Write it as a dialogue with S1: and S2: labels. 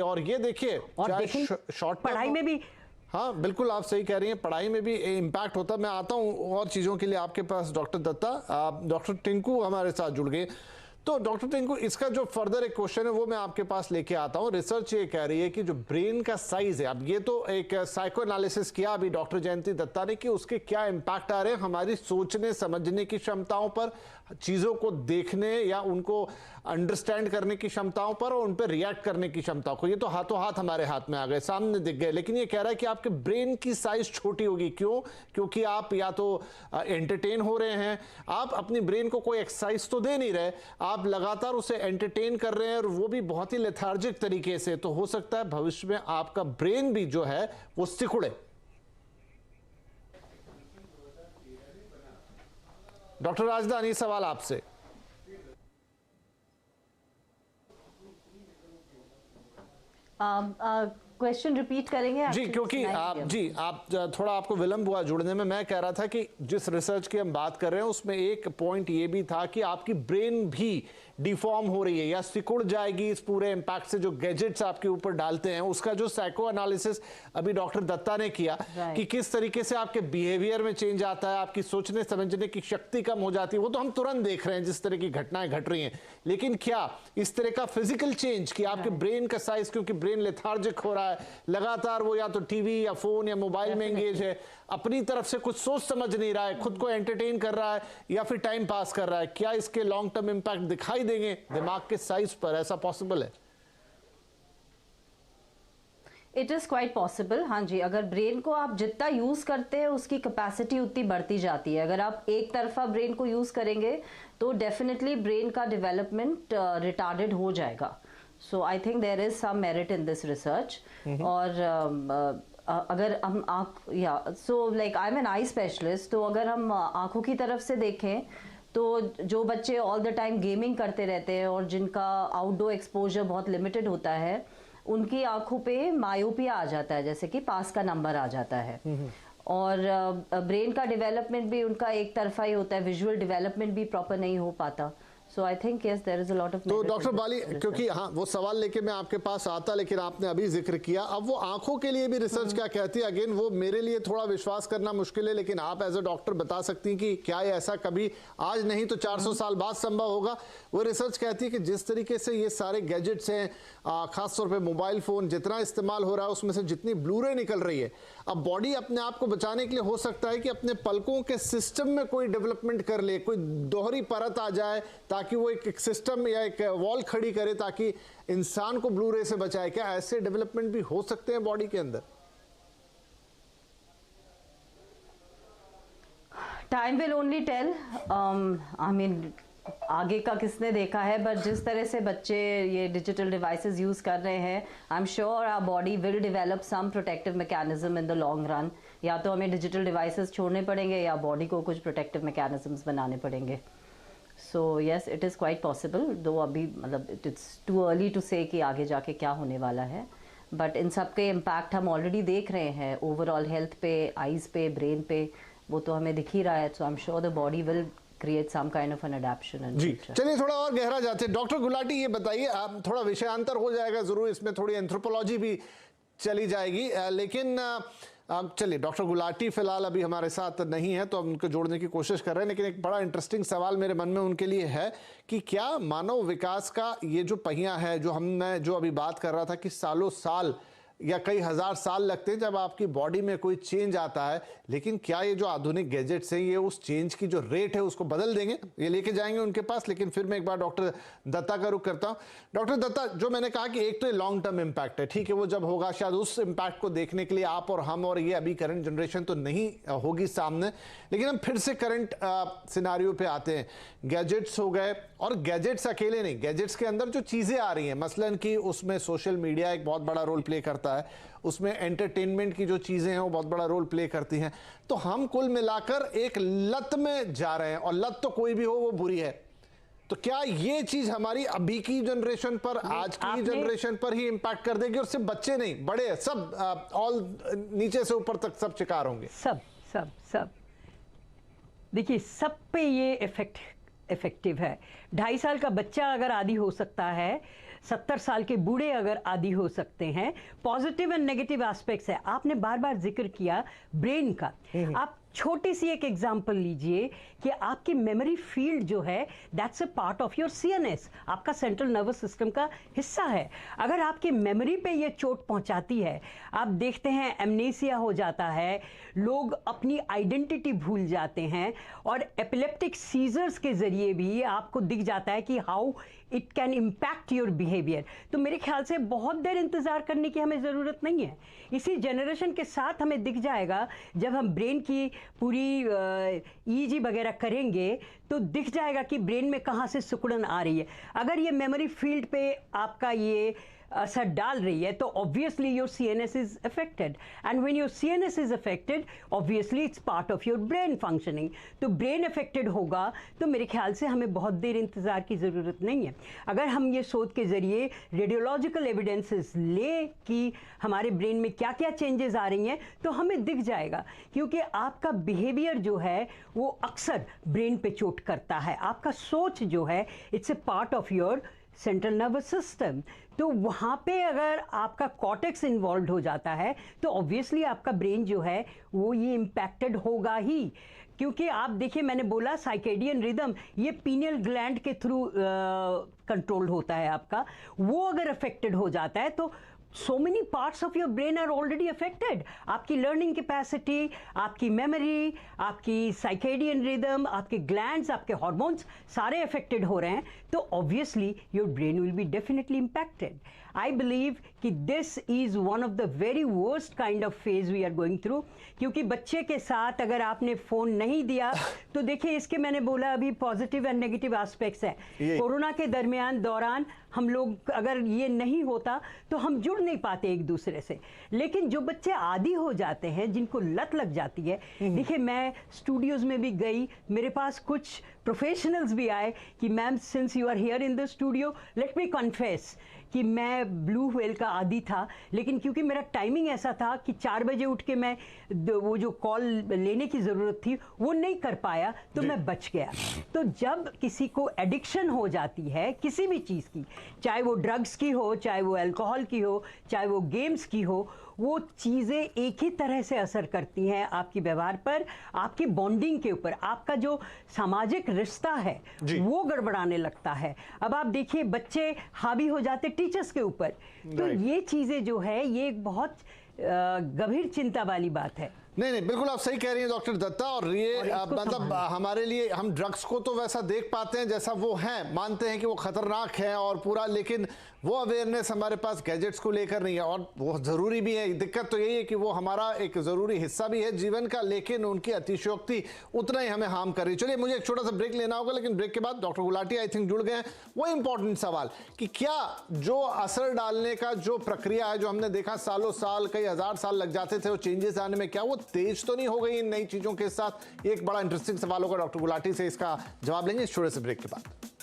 S1: और ये देखिए
S2: शॉर्ट पढ़ाई में भी,
S1: हाँ बिल्कुल आप सही कह रही हैं, पढ़ाई में भी इम्पैक्ट होता है। मैं आता हूँ और चीज़ों के लिए आपके पास डॉक्टर दत्ता। डॉक्टर टिंकू हमारे साथ जुड़ गए। तो डॉक्टर टिंकू, इसका जो फर्दर एक क्वेश्चन है वो मैं आपके पास लेके आता हूँ। रिसर्च ये कह रही है कि जो ब्रेन का साइज है, अब ये तो एक साइको एनालिसिस किया अभी डॉक्टर जयंती दत्ता ने कि उसके क्या इम्पैक्ट आ रहे हैं हमारी सोचने समझने की क्षमताओं पर, चीज़ों को देखने या उनको अंडरस्टैंड करने की क्षमताओं पर और उन पर रिएक्ट करने की क्षमताओं को। ये तो हाथों हाथ हमारे हाथ में आ गए, सामने दिख गए, लेकिन ये कह रहा है कि आपके ब्रेन की साइज छोटी होगी। क्यों? क्योंकि आप या तो एंटरटेन हो रहे हैं, आप अपनी ब्रेन को कोई एक्सरसाइज तो दे नहीं रहे, आप लगातार उसे एंटरटेन कर रहे हैं और वो भी बहुत ही लेथार्जिक तरीके से। तो हो सकता है भविष्य में आपका ब्रेन भी जो है वो सिकुड़े। डॉक्टर राजदानी, सवाल आपसे।
S2: क्वेश्चन रिपीट करेंगे
S1: जी, क्योंकि आप थोड़ा आपको विलंब हुआ जुड़ने में। मैं कह रहा था कि जिस रिसर्च की हम बात कर रहे हैं उसमें एक पॉइंट ये भी था कि आपकी ब्रेन भी डिफॉर्म हो रही है या सिकुड़ जाएगी इस पूरे इम्पैक्ट से जो गैजेट्स आपके ऊपर डालते हैं। उसका जो साइको एनालिसिस अभी डॉक्टर दत्ता ने किया कि किस तरीके से आपके बिहेवियर में चेंज आता है, आपकी सोचने समझने की शक्ति कम हो जाती है, वो तो हम तुरंत देख रहे हैं जिस तरह की घटनाएं घट रही हैं। लेकिन क्या इस तरह का फिजिकल चेंज कि आपके ब्रेन का साइज, क्योंकि ब्रेन लेथार्जिक हो रहा है, लगातार वो या तो टीवी या फोन या मोबाइल में एंगेज है, अपनी तरफ से कुछ सोच समझ नहीं रहा है, खुद को एंटरटेन कर रहा है या फिर टाइम पास कर रहा है, क्या इसके लॉन्ग टर्म इंपैक्ट दिखाई देंगे दिमाग के साइज पर? ऐसा पॉसिबल है?
S2: It is quite possible. हाँ जी, अगर ब्रेन को आप जितना यूज़ करते हैं उसकी कैपेसिटी उतनी बढ़ती जाती है। अगर आप एक तरफा ब्रेन को यूज़ करेंगे तो डेफिनेटली ब्रेन का डेवलपमेंट रिटार्डेड हो जाएगा। So I think there is some merit in this research. और अगर हम like I am an eye specialist, तो अगर हम आंखों की तरफ से देखें तो जो बच्चे ऑल द टाइम गेमिंग करते रहते हैं और जिनका आउटडोर एक्सपोजर बहुत लिमिटेड होता है, उनकी आंखों पे मायोपिया आ जाता है, जैसे कि पास का नंबर आ जाता है। और ब्रेन का डेवलपमेंट भी उनका एक तरफा ही होता है, विजुअल डेवलपमेंट भी प्रॉपर नहीं हो पाता। So I think yes, there is a lot of.
S1: तो डॉक्टर बाली, क्योंकि हाँ वो सवाल लेके मैं आपके पास आता, लेकिन आपने अभी जिक्र किया, अब वो आंखों के लिए भी रिसर्च क्या कहती है? अगेन वो मेरे लिए थोड़ा विश्वास करना मुश्किल है, लेकिन आप एज अ डॉक्टर बता सकती हैं कि क्या ये ऐसा कभी आज नहीं तो 400 साल बाद संभव होगा? वो रिसर्च कहती है कि जिस तरीके से ये सारे गैजेट्स हैं, खासतौर पर मोबाइल फोन जितना इस्तेमाल हो रहा है, उसमें से जितनी ब्लू रे निकल रही है, अब बॉडी अपने आप को बचाने के लिए हो सकता है कि अपने पलकों के सिस्टम में कोई डेवलपमेंट कर ले, कोई दोहरी परत आ जाए ताकि वो एक सिस्टम या एक वॉल खड़ी करे ताकि इंसान को ब्लू रे से बचाए। क्या ऐसे डेवलपमेंट भी हो सकते हैं बॉडी के अंदर?
S2: Time will only tell. I mean आगे का किसने देखा है, बट जिस तरह से बच्चे ये डिजिटल डिवाइसेस यूज कर रहे हैं, I am sure our body will develop some protective mechanism in the long run. या तो हमें डिजिटल डिवाइसेस छोड़ने पड़ेंगे या बॉडी को कुछ प्रोटेक्टिव मैकेनिज्म्स बनाने पड़ेंगे। So yes, it is quite possible, दो अभी मतलब इट्स टू अर्ली टू से कि आगे जाके क्या होने वाला है। बट इन सब के इम्पैक्ट हम ऑलरेडी देख रहे हैं ओवरऑल हेल्थ पे, आईज पे, ब्रेन पे, वो तो हमें दिख ही रहा है। So I am sure the body will create some kind of an adaptation in
S1: जी।
S2: future.
S1: चलिए थोड़ा और गहरा जाते हैं। डॉक्टर गुलाटी, ये बताइए, आप थोड़ा विषयांतर हो जाएगा जरूर, इसमें थोड़ी एंथ्रोपोलॉजी भी चली जाएगी, लेकिन चलिए डॉक्टर गुलाटी फिलहाल अभी हमारे साथ नहीं है तो हम उनको जोड़ने की कोशिश कर रहे हैं। लेकिन एक बड़ा इंटरेस्टिंग सवाल मेरे मन में उनके लिए है कि क्या मानव विकास का ये जो पहिया है, जो अभी बात कर रहा था कि सालों साल या कई हजार साल लगते हैं जब आपकी बॉडी में कोई चेंज आता है, लेकिन क्या ये जो आधुनिक गैजेट्स हैं ये उस चेंज की जो रेट है उसको बदल देंगे? ये लेके जाएंगे उनके पास। लेकिन फिर मैं एक बार डॉक्टर दत्ता का रुख करता हूं। डॉक्टर दत्ता, जो मैंने कहा कि एक तो लॉन्ग टर्म इंपैक्ट है, ठीक है, वो जब होगा शायद उस इंपैक्ट को देखने के लिए आप और हम और ये अभी करंट जनरेशन तो नहीं होगी सामने, लेकिन हम फिर से करंट सिनारियो पे आते हैं। गैजेट्स हो गए, और गैजेट्स अकेले नहीं, गैजेट्स के अंदर जो चीजें आ रही हैं, मसलन कि उसमें सोशल मीडिया एक बहुत बड़ा रोल प्ले करता है, उसमें एंटरटेनमेंट की जो चीजें हैं वो बहुत बड़ा रोल प्ले करती हैं। तो हम कुल मिलाकर एक लत में जा रहे हैं, और लत तो कोई भी हो वो बुरी है। तो क्या ये चीज हमारी अभी की जनरेशन पर, आज की जनरेशन पर ही इंपैक्ट कर देगी? और सिर्फ बच्चे नहीं, बड़े सब, ऑल नीचे से ऊपर तक सब शिकार होंगे?
S3: सब सब सब देखिए, सब पे ये इफेक्टिव है। 2.5 साल का बच्चा अगर आदी हो सकता है 70 साल के बूढ़े अगर आदी हो सकते हैं। पॉजिटिव एंड नेगेटिव एस्पेक्ट्स है। आपने बार बार जिक्र किया ब्रेन का। आप छोटी सी एक एग्जांपल लीजिए कि आपकी मेमोरी फील्ड जो है that's a part of your CNS, आपका सेंट्रल नर्वस सिस्टम का हिस्सा है। अगर आपकी मेमोरी पे ये चोट पहुंचाती है, आप देखते हैं एमनेसिया हो जाता है, लोग अपनी आइडेंटिटी भूल जाते हैं, और एपिलेप्टिक सीजर्स के जरिए भी आपको दिख जाता है कि how it can impact your behaviour. तो मेरे ख्याल से बहुत देर इंतज़ार करने की हमें ज़रूरत नहीं है। इसी जनरेशन के साथ हमें दिख जाएगा, जब हम ब्रेन की पूरी ईजी वगैरह करेंगे तो दिख जाएगा कि ब्रेन में कहाँ से सिकुड़न आ रही है। अगर ये मेमोरी फील्ड पे आपका ये असर डाल रही है तो obviously your CNS is affected, and when your CNS is affected obviously it's part of your brain functioning. तो ब्रेन अफेक्टेड होगा तो मेरे ख्याल से हमें बहुत देर इंतज़ार की ज़रूरत नहीं है। अगर हम ये शोध के ज़रिए रेडियोलॉजिकल एविडेंसेस ले कि हमारे ब्रेन में क्या क्या चेंजेस आ रही हैं तो हमें दिख जाएगा, क्योंकि आपका बिहेवियर जो है वो अक्सर ब्रेन पे चोट करता है। आपका सोच जो है it's a part of your central nervous system. तो वहाँ पे अगर आपका कॉर्टेक्स इन्वॉल्व हो जाता है तो ऑब्वियसली आपका ब्रेन जो है वो ये इम्पैक्टेड होगा ही, क्योंकि आप देखिए मैंने बोला साइकेडियन रिदम ये पीनियल ग्लैंड के थ्रू कंट्रोल होता है आपका। वो अगर अफेक्टेड हो जाता है तो so many parts of your brain are already affected. आपकी लर्निंग कैपेसिटी, आपकी मेमोरी, आपकी साइकेडियन रिदम, आपके ग्लैंड्स, आपके हार्मोन्स सारे अफेक्टेड हो रहे हैं, तो obviously your brain will be definitely impacted. I believe कि this is one of the very worst kind of phase we are going through, क्योंकि बच्चे के साथ अगर आपने फ़ोन नहीं दिया तो देखिए इसके मैंने बोला अभी पॉजिटिव एंड नेगेटिव एस्पेक्ट्स है। कोरोना के दौरान हम लोग अगर ये नहीं होता तो हम जुड़ नहीं पाते एक दूसरे से। लेकिन जो बच्चे आदी हो जाते हैं, जिनको लत लग जाती है, देखिए मैं स्टूडियोज़ में भी गई, मेरे पास कुछ प्रोफेशनल्स भी आए कि ma'am since you are here in the studio let me confess कि मैं ब्लू व्हेल का आदी था, लेकिन क्योंकि मेरा टाइमिंग ऐसा था कि 4 बजे उठ के मैं वो जो कॉल लेने की ज़रूरत थी वो नहीं कर पाया, तो मैं बच गया। तो जब किसी को एडिक्शन हो जाती है किसी भी चीज़ की, चाहे वो ड्रग्स की हो, चाहे वो अल्कोहल की हो, चाहे वो गेम्स की हो, वो चीज़ें एक ही तरह से असर करती हैं आपकी व्यवहार पर, आपकी बॉन्डिंग के ऊपर, आपका जो सामाजिक रिश्ता है वो गड़बड़ाने लगता है। अब आप देखिए बच्चे हावी हो जाते टीचर्स के ऊपर, तो ये चीज़ें जो है ये एक बहुत गंभीर चिंता वाली बात है।
S1: नहीं, बिल्कुल आप सही कह रही हैं डॉक्टर दत्ता। और ये मतलब हमारे लिए, हम ड्रग्स को तो वैसा देख पाते हैं जैसा वो है, मानते हैं कि वो खतरनाक है और पूरा, लेकिन वो अवेयरनेस हमारे पास गैजेट्स को लेकर नहीं है, और वो ज़रूरी भी है। दिक्कत तो यही है कि वो हमारा एक ज़रूरी हिस्सा भी है जीवन का, लेकिन उनकी अतिशयोक्ति उतना ही हमें हार्म कर रही है। चलिए मुझे एक छोटा सा ब्रेक लेना होगा, लेकिन ब्रेक के बाद डॉक्टर गुलाटी आई थिंक जुड़ गए हैं। वो इंपॉर्टेंट सवाल कि क्या जो असर डालने का जो प्रक्रिया है, जो हमने देखा सालों साल, कई हज़ार साल लग जाते थे वो चेंजेस आने में, क्या वो तेज तो नहीं हो गई इन नई चीज़ों के साथ? एक बड़ा इंटरेस्टिंग सवाल होगा, डॉक्टर गुलाटी से इसका जवाब लेंगे इस छोटे से ब्रेक के बाद।